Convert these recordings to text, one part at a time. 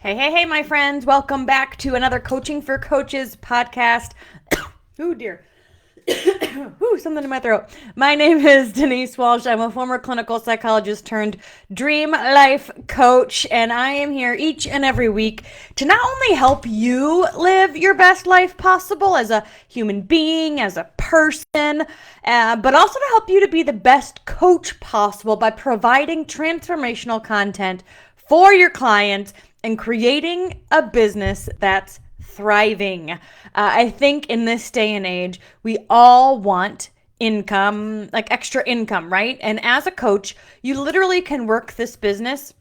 Hey, my friends. Welcome back to another Coaching for Coaches podcast. Oh, dear. Ooh, something in my throat. My name is Denise Walsh. I'm a former clinical psychologist turned dream life coach, and I am here each and every week to not only help you live your best life possible as a human being, as a person, but also to help you to be the best coach possible by providing transformational content for your clients and creating a business that's thriving. I think in this day and age, we all want income, like extra income, right? And as a coach, you literally can work this business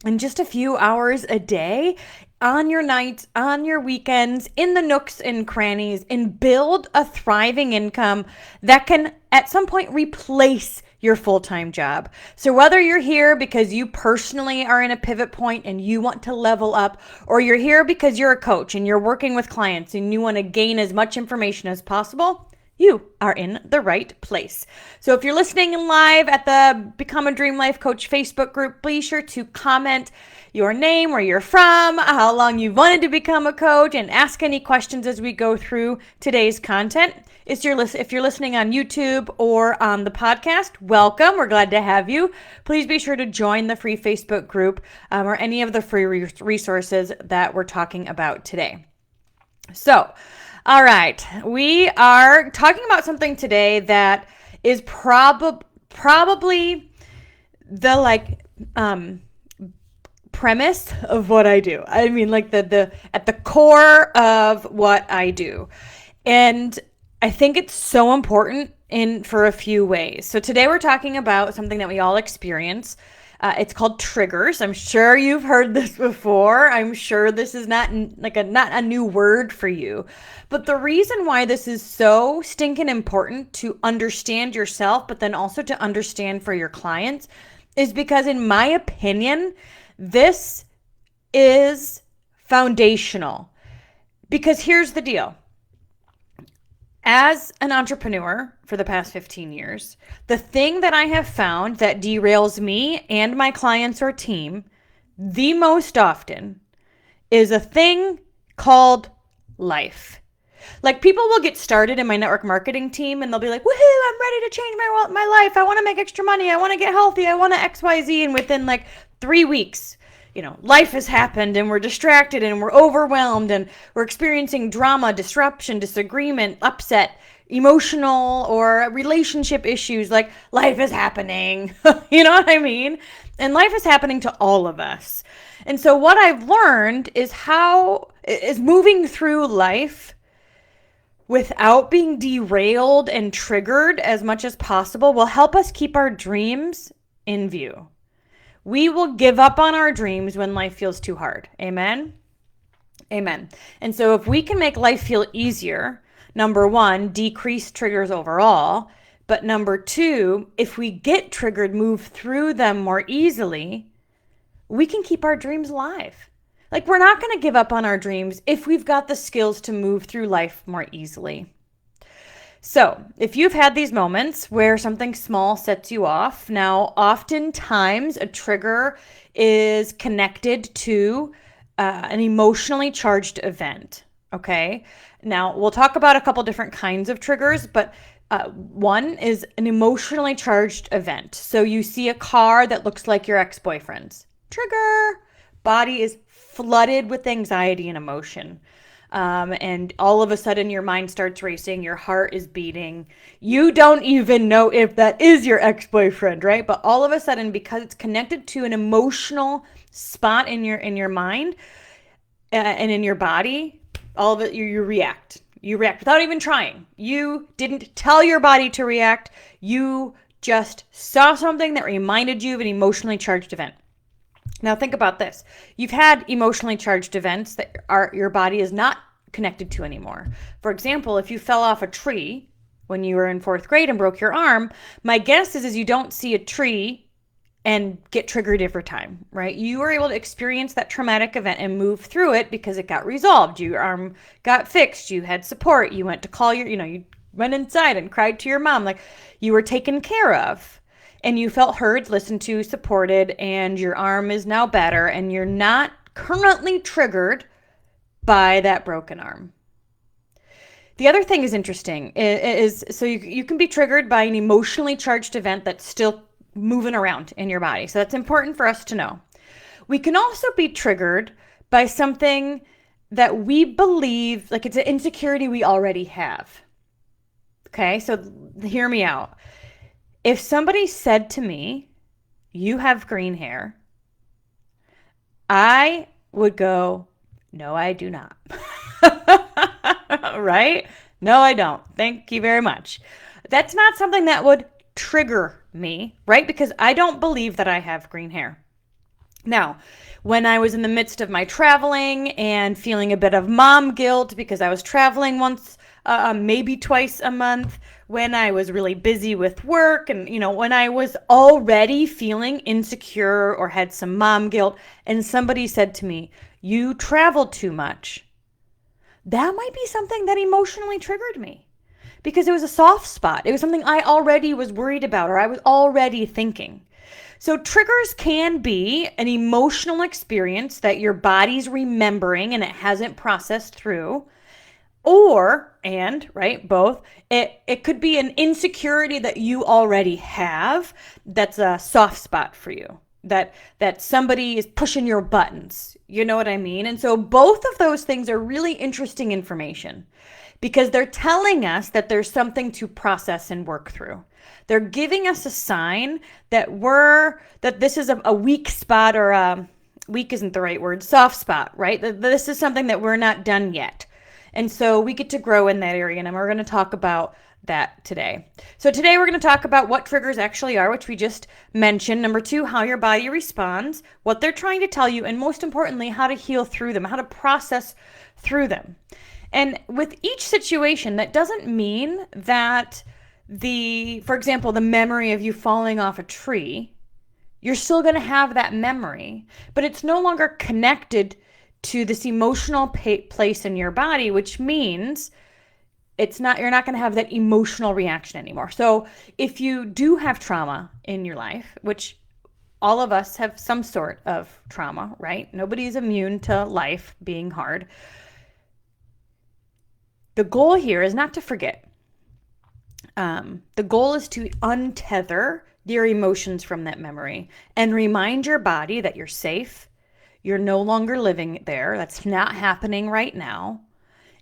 in just a few hours a day, on your nights, on your weekends, in the nooks and crannies, and build a thriving income that can at some point replace your full-time job. So whether you're here because you personally are in a pivot point and you want to level up, or you're here because you're a coach and you're working with clients and you want to gain as much information as possible, you are in the right place. So if you're listening live at the Become a Dream Life Coach Facebook group, be sure to comment your name, where you're from, how long you've wanted to become a coach, and ask any questions as we go through today's content. If you're listening on YouTube or on the podcast, welcome. We're glad to have you. Please be sure to join the free Facebook group or any of the free resources that we're talking about today. So, all right, we are talking about something today that is probably the premise of what I do. I mean, like the at the core of what I do. And I think it's so important for a few ways. So today we're talking about something that we all experience. It's called triggers. I'm sure you've heard this before. I'm sure this is not a new word for you. But the reason why this is so stinking important to understand yourself, but then also to understand for your clients, is because in my opinion, this is foundational. Because here's the deal. As an entrepreneur for the past 15 years, the thing that I have found that derails me and my clients or team the most often is a thing called life. Like, people will get started in my network marketing team and they'll be like, woohoo, I'm ready to change my life. I want to make extra money. I want to get healthy. I want to XYZ. And within like 3 weeks, life has happened and we're distracted and we're overwhelmed and we're experiencing drama, disruption, disagreement, upset, emotional or relationship issues. Like, life is happening. You know what I mean? And life is happening to all of us. And so what I've learned is moving through life without being derailed and triggered as much as possible will help us keep our dreams in view. We will give up on our dreams when life feels too hard. Amen? Amen. And so if we can make life feel easier, number one, decrease triggers overall. But number two, if we get triggered, move through them more easily, we can keep our dreams alive. Like, we're not going to give up on our dreams if we've got the skills to move through life more easily. So if you've had these moments where something small sets you off, now oftentimes a trigger is connected to an emotionally charged event. Okay. Now we'll talk about a couple different kinds of triggers, but one is an emotionally charged event. So you see a car that looks like your ex-boyfriend's. Trigger. Body is flooded with anxiety and emotion. And all of a sudden your mind starts racing, your heart is beating. You don't even know if that is your ex-boyfriend, right? But all of a sudden, because it's connected to an emotional spot in your mind and in your body, all of it, you react. You react without even trying. You didn't tell your body to react. You just saw something that reminded you of an emotionally charged event. Now think about this. You've had emotionally charged events that your body is not connected to anymore. For example, if you fell off a tree when you were in 4th grade and broke your arm, my guess is you don't see a tree and get triggered every time, right? You were able to experience that traumatic event and move through it because it got resolved. Your arm got fixed. You had support. You went to call you went inside and cried to your mom. Like, you were taken care of. And you felt heard, listened to, supported, and your arm is now better, and you're not currently triggered by that broken arm. The other thing is interesting is so you can be triggered by an emotionally charged event that's still moving around in your body. So that's important for us to know. We can also be triggered by something that we believe, like it's an insecurity we already have. Okay, so hear me out. If somebody said to me, "You have green hair," I would go, "No, I do not." Right? No, I don't. Thank you very much. That's not something that would trigger me, right? Because I don't believe that I have green hair. Now, when I was in the midst of my traveling and feeling a bit of mom guilt because I was traveling once, maybe twice a month, when I was really busy with work and, when I was already feeling insecure or had some mom guilt, and somebody said to me, "You travel too much," that might be something that emotionally triggered me because it was a soft spot. It was something I already was worried about or I was already thinking. So triggers can be an emotional experience that your body's remembering and it hasn't processed through, both. It could be an insecurity that you already have that's a soft spot for you, that somebody is pushing your buttons. You know what I mean? And so both of those things are really interesting information because they're telling us that there's something to process and work through. They're giving us a sign that this is a weak spot, or weak isn't the right word, soft spot, right? This is something that we're not done yet. And so we get to grow in that area, and we're going to talk about that today. So today we're going to talk about what triggers actually are, which we just mentioned. Number 2, how your body responds, what they're trying to tell you, and most importantly, how to heal through them, how to process through them. And with each situation, that doesn't mean that for example, the memory of you falling off a tree, you're still going to have that memory, but it's no longer connected to this emotional place in your body, which means you're not going to have that emotional reaction anymore. So if you do have trauma in your life, which all of us have some sort of trauma, right? Nobody's immune to life being hard. The goal here is not to forget. The goal is to untether your emotions from that memory and remind your body that you're safe. You're no longer living there. That's not happening right now.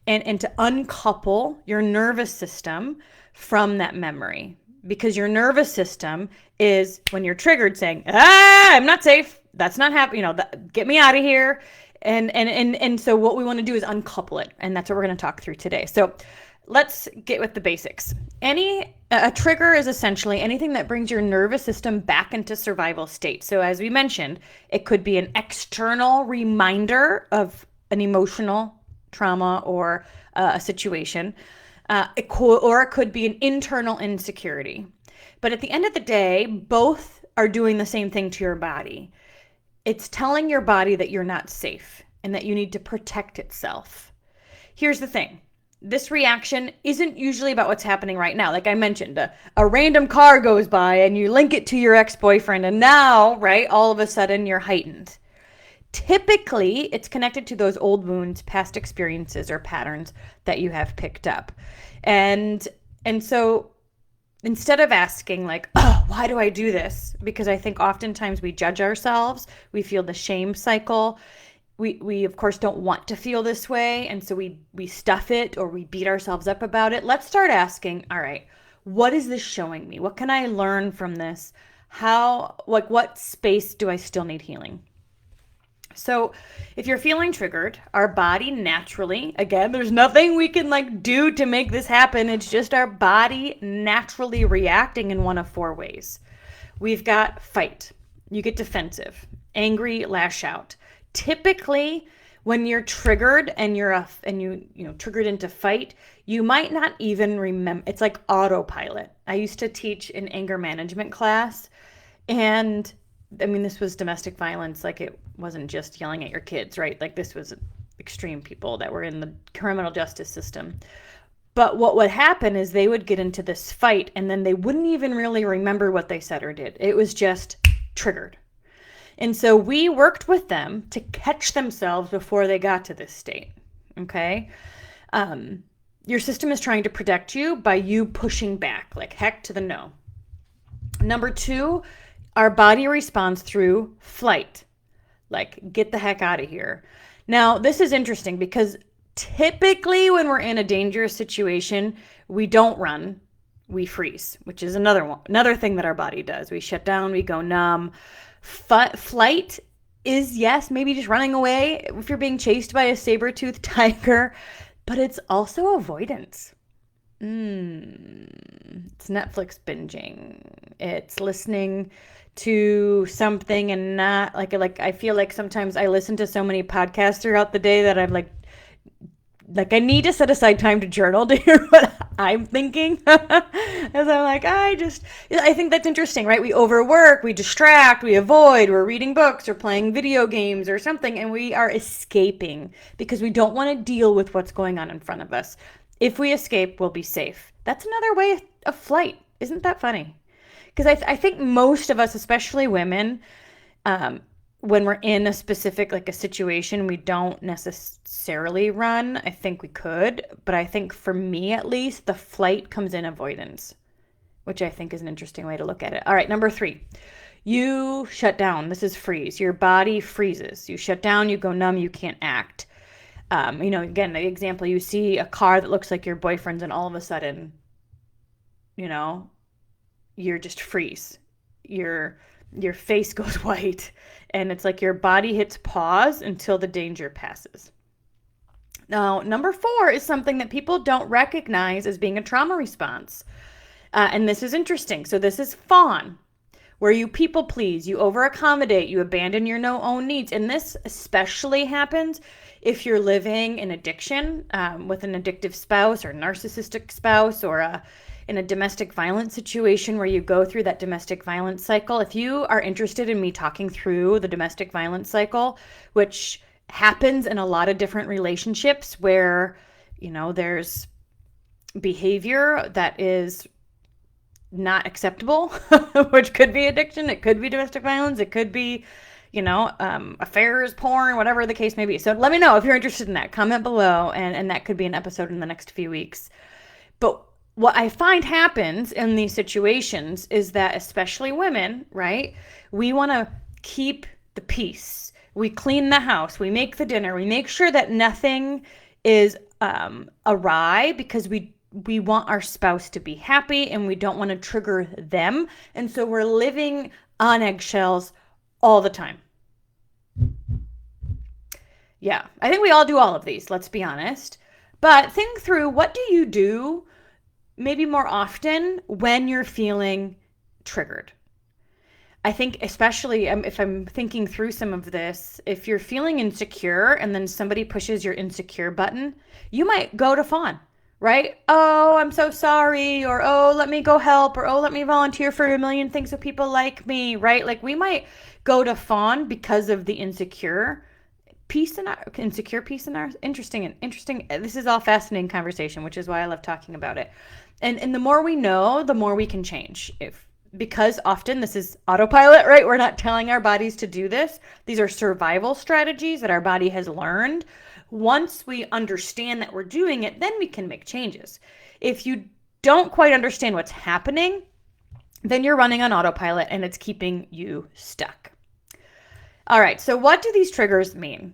And to uncouple your nervous system from that memory, because your nervous system is, when you're triggered, saying, I'm not safe. That's not happening. Get me out of here. And so what we want to do is uncouple it. And that's what we're going to talk through today. So let's get with the basics. A trigger is essentially anything that brings your nervous system back into survival state. So as we mentioned, it could be an external reminder of an emotional trauma or a situation, it could be an internal insecurity. But at the end of the day, both are doing the same thing to your body. It's telling your body that you're not safe and that you need to protect itself. Here's the thing. This reaction isn't usually about what's happening right now. Like I mentioned, a random car goes by and you link it to your ex-boyfriend, and now, right, all of a sudden you're heightened. Typically, it's connected to those old wounds, past experiences, or patterns that you have picked up. And so instead of asking like, "Oh, why do I do this?" Because I think oftentimes we judge ourselves, we feel the shame cycle. We of course don't want to feel this way, and so we stuff it or we beat ourselves up about it. Let's start asking, all right, what is this showing me? What can I learn from this? What space do I still need healing? So if you're feeling triggered, our body naturally, again, there's nothing we can do to make this happen. It's just our body naturally reacting in one of 4 ways. We've got fight. You get defensive, angry, lash out. Typically, when you're triggered and you triggered into fight, you might not even remember. It's like autopilot. I used to teach an anger management class, and this was domestic violence. It wasn't just yelling at your kids, right? This was extreme people that were in the criminal justice system. But what would happen is they would get into this fight and then they wouldn't even really remember what they said or did. It was just triggered. And so we worked with them to catch themselves before they got to this state. Okay. Your system is trying to protect you by you pushing back, like heck to the no. Number 2, our body responds through flight, like get the heck out of here. Now, this is interesting because typically when we're in a dangerous situation, we don't run, we freeze, which is another thing that our body does. We shut down, we go numb. Flight is, yes, maybe just running away if you're being chased by a saber-toothed tiger, but it's also avoidance. It's Netflix binging. It's listening to something and not like I feel like sometimes I listen to so many podcasts throughout the day that I'm like I need to set aside time to journal to hear what I'm thinking. As I'm like, I think that's interesting, right? We overwork, we distract, we avoid, we're reading books or playing video games or something, and we are escaping because we don't want to deal with what's going on in front of us. If we escape, we'll be safe. That's another way of flight. Isn't that funny? Because I think most of us, especially women, when we're in a specific, like a situation, we don't necessarily run. I think we could, but I think for me at least, the flight comes in avoidance, which I think is an interesting way to look at it. All right, number 3, you shut down. This is freeze. Your body freezes. You shut down, you go numb, you can't act. Again, the example, you see a car that looks like your boyfriend's and all of a sudden, you're just freeze. Your face goes white and it's like your body hits pause until the danger passes. Now, number 4 is something that people don't recognize as being a trauma response. And this is interesting. So this is fawn, where you people please, you over accommodate, you abandon your own needs. And this especially happens if you're living in addiction with an addictive spouse or narcissistic spouse, or in a domestic violence situation where you go through that domestic violence cycle. If you are interested in me talking through the domestic violence cycle, which happens in a lot of different relationships where, there's behavior that is not acceptable, which could be addiction, it could be domestic violence, it could be, affairs, porn, whatever the case may be. So let me know if you're interested in that. Comment below, and that could be an episode in the next few weeks. But what I find happens in these situations is that, especially women, right? We want to keep the peace. We clean the house. We make the dinner. We make sure that nothing is awry because we want our spouse to be happy and we don't want to trigger them. And so we're living on eggshells all the time. Yeah, I think we all do all of these, let's be honest. But think through, what do you do maybe more often when you're feeling triggered? I think especially if I'm thinking through some of this, if you're feeling insecure and then somebody pushes your insecure button, you might go to fawn, right? Oh, I'm so sorry, or oh, let me go help, or oh, let me volunteer for a million things so people like me, right? Like we might go to fawn because of the insecure piece in our interesting. This is all fascinating conversation, which is why I love talking about it. And the more we know, the more we can change. Because often this is autopilot, right? We're not telling our bodies to do this. These are survival strategies that our body has learned. Once we understand that we're doing it, then we can make changes. If you don't quite understand what's happening, then you're running on autopilot and it's keeping you stuck. All right, so what do these triggers mean?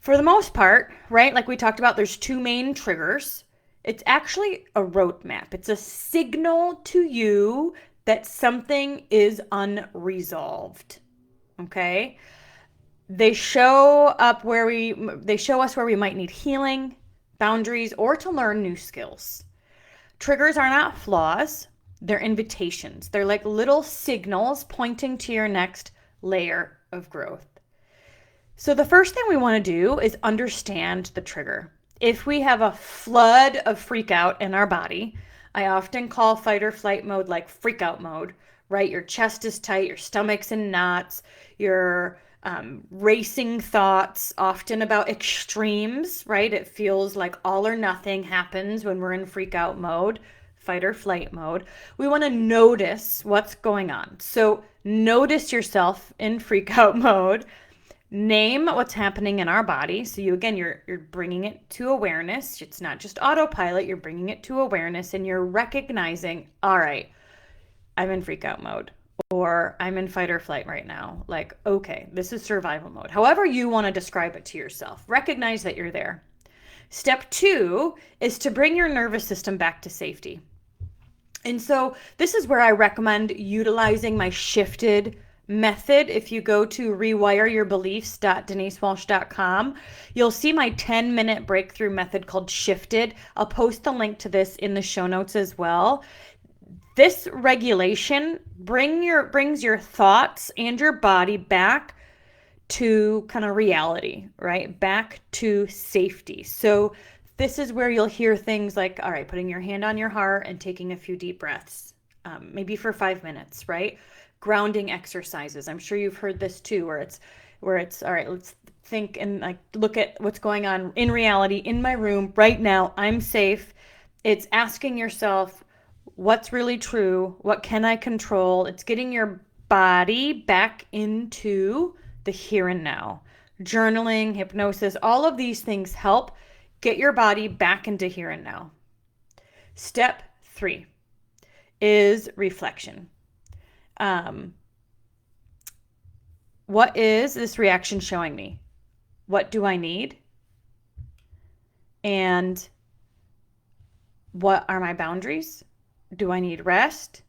For the most part, right, like we talked about, there's 2 main triggers. It's actually a roadmap. It's a signal to you that something is unresolved. Okay? They show us where we might need healing, boundaries, or to learn new skills. Triggers are not flaws, they're invitations. They're like little signals pointing to your next layer of growth. So the first thing we want to do is understand the trigger. If we have a flood of freak out in our body, I often call fight or flight mode like freak out mode, right? Your chest is tight, your stomach's in knots, your racing thoughts, often about extremes, right? It feels like all or nothing happens when we're in freak out mode. fight or flight mode. We want to notice what's going on. So notice yourself in freak out mode. Name what's happening in our body. So you're bringing it to awareness. It's not just autopilot. You're bringing it to awareness and you're recognizing, all right, I'm in freak out mode or I'm in fight or flight right now. Like, okay, this is survival mode. However you want to describe it to yourself, recognize that you're there. Step 2 is to bring your nervous system back to safety. And so this is where I recommend utilizing my shifted method. If you go to rewireyourbeliefs.denisewalsh.com, you'll see my 10-minute breakthrough method called Shifted. I'll post the link to this in the show notes as well. This regulation brings your thoughts and your body back to kind of reality, right? Back to safety. So this is where you'll hear things like, all right, putting your hand on your heart and taking a few deep breaths, maybe for 5 minutes, right? Grounding exercises. I'm sure you've heard this too, where it's all right, let's think and like look at what's going on in reality in my room right now. I'm safe. It's asking yourself, what's really true? What can I control? It's getting your body back into the here and now. Journaling, hypnosis, all of these things help get your body back into here and now. Step 3 is reflection. What is this reaction showing me? What do I need? And what are my boundaries? Do I need rest?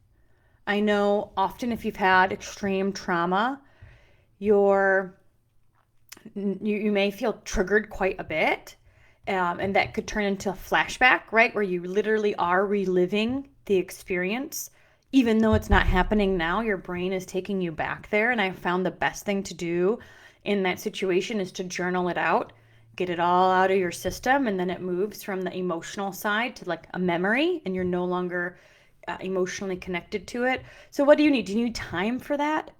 I know often if you've had extreme trauma, you may feel triggered quite a bit, and that could turn into a flashback, right? Where you literally are reliving the experience. Even though it's not happening now, your brain is taking you back there. And I found the best thing to do in that situation is to journal it out, get it all out of your system, and then it moves from the emotional side to like a memory, and you're no longer emotionally connected to it. So what do you need? Do you need time for that?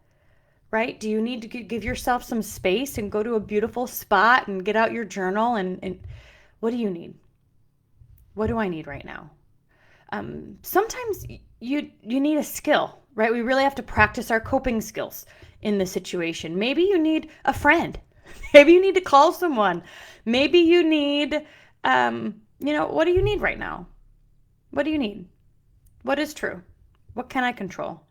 Right? Do you need to give yourself some space and go to a beautiful spot and get out your journal? And what do you need? What do I need right now? Sometimes you need a skill, right? We really have to practice our coping skills in this situation. Maybe you need a friend. Maybe you need to call someone. Maybe you need, what do you need right now? What do you need? What is true? What can I control?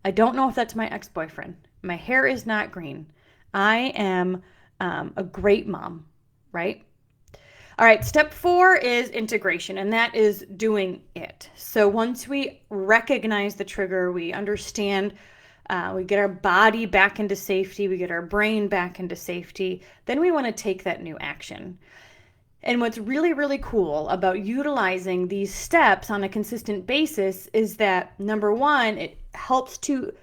I don't know if that's my ex-boyfriend. My hair is not green. I am a great mom, right? All right, step 4 is integration, and that is doing it. So once we recognize the trigger, we understand, we get our body back into safety, we get our brain back into safety, then we want to take that new action. And what's really, really cool about utilizing these steps on a consistent basis is that, number 1, it helps to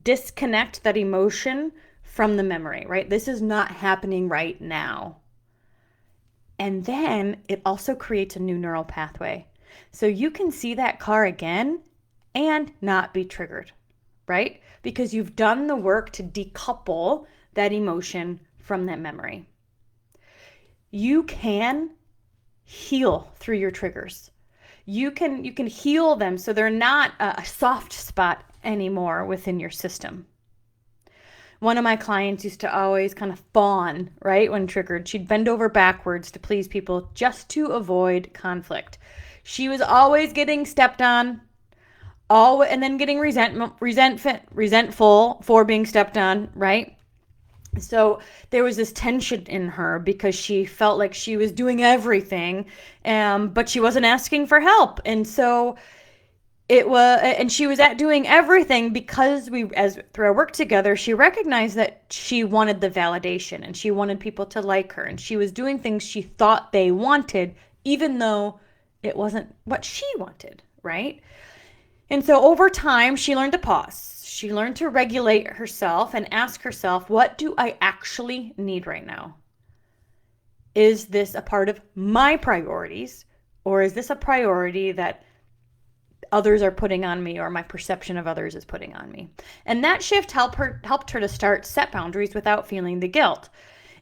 disconnect that emotion from the memory, right? This is not happening right now. And then it also creates a new neural pathway. So you can see that car again and not be triggered, right? Because you've done the work to decouple that emotion from that memory. You can heal through your triggers. You can heal them so they're not a soft spot anymore within your system. One of my clients used to always kind of fawn, right, when triggered. She'd bend over backwards to please people just to avoid conflict. She was always getting stepped on, and then getting resentful for being stepped on, right? So there was this tension in her because she felt like she was doing everything, but she wasn't asking for help. And so she was doing everything because through our work together, she recognized that she wanted the validation and she wanted people to like her. And she was doing things she thought they wanted, even though it wasn't what she wanted, right? And so over time, she learned to pause. She learned to regulate herself and ask herself, what do I actually need right now? Is this a part of my priorities, or is this a priority that others are putting on me, or my perception of others is putting on me? And that shift helped her to start set boundaries without feeling the guilt.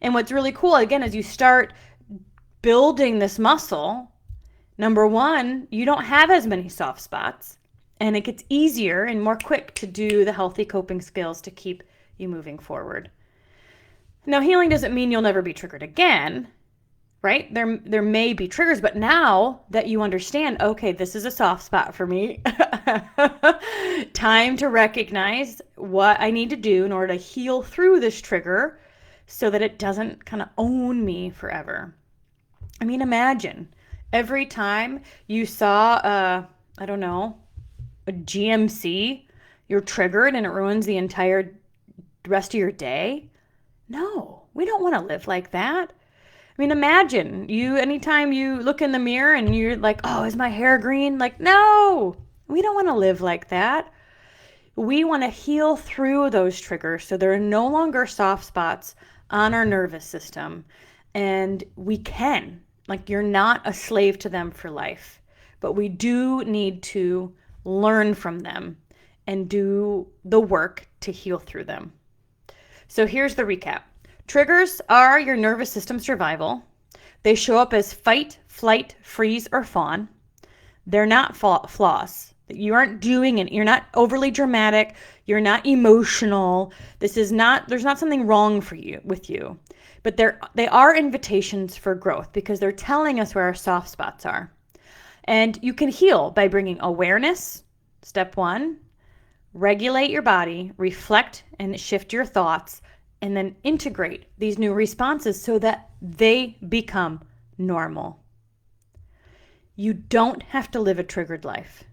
And what's really cool, again, as you start building this muscle, Number one, you don't have as many soft spots, and it gets easier and more quick to do the healthy coping skills to keep you moving forward. Now, healing doesn't mean you'll never be triggered again, right? There may be triggers, but now that you understand, okay, this is a soft spot for me, time to recognize what I need to do in order to heal through this trigger so that it doesn't kind of own me forever. I mean, imagine every time you saw I don't know, a GMC, you're triggered and it ruins the entire rest of your day. No, we don't want to live like that. I mean, imagine anytime you look in the mirror and you're like, oh, is my hair green? Like, no, we don't want to live like that. We want to heal through those triggers so there are no longer soft spots on our nervous system. And we can, like, you're not a slave to them for life, but we do need to learn from them and do the work to heal through them. So here's the recap. Triggers are your nervous system survival. They show up as fight, flight, freeze, or fawn. They're not flaws. You aren't doing it. You're not overly dramatic. You're not emotional. There's not something wrong with you. But they are invitations for growth because they're telling us where our soft spots are. And you can heal by bringing awareness, step one, regulate your body, reflect and shift your thoughts, and then integrate these new responses so that they become normal. You don't have to live a triggered life.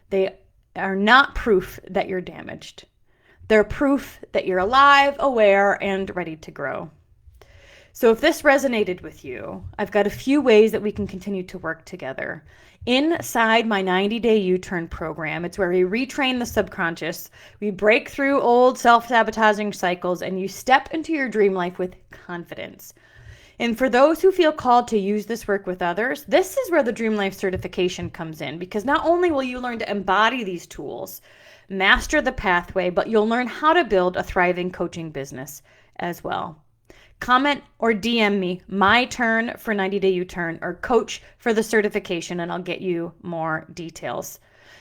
They are not proof that you're damaged. They're proof that you're alive, aware, and ready to grow. So if this resonated with you, I've got a few ways that we can continue to work together. Inside my 90-day U-turn program, it's where we retrain the subconscious, we break through old self-sabotaging cycles, and you step into your dream life with confidence. And for those who feel called to use this work with others, this is where the Dream Life certification comes in, because not only will you learn to embody these tools, master the pathway, but you'll learn how to build a thriving coaching business as well. Comment or DM me, my turn for 90-day U-turn, or coach for the certification, and I'll get you more details.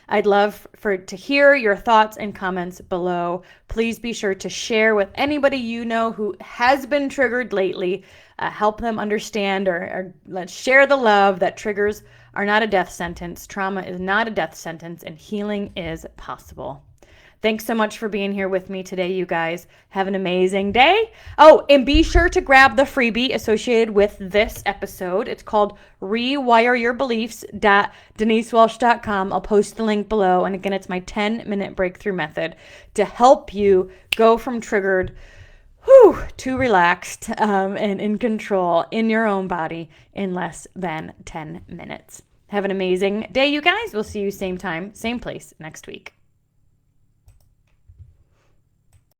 I'd love to hear your thoughts and comments below. Please be sure to share with anybody you know who has been triggered lately. Help them understand, or let's share the love that triggers are not a death sentence. Trauma is not a death sentence, and healing is possible. Thanks so much for being here with me today, you guys. Have an amazing day. Oh, and be sure to grab the freebie associated with this episode. It's called rewireyourBeliefs.denisewelsh.com. I'll post the link below. And again, it's my 10-minute breakthrough method to help you go from triggered to relaxed and in control in your own body in less than 10 minutes. Have an amazing day, you guys. We'll see you same time, same place next week.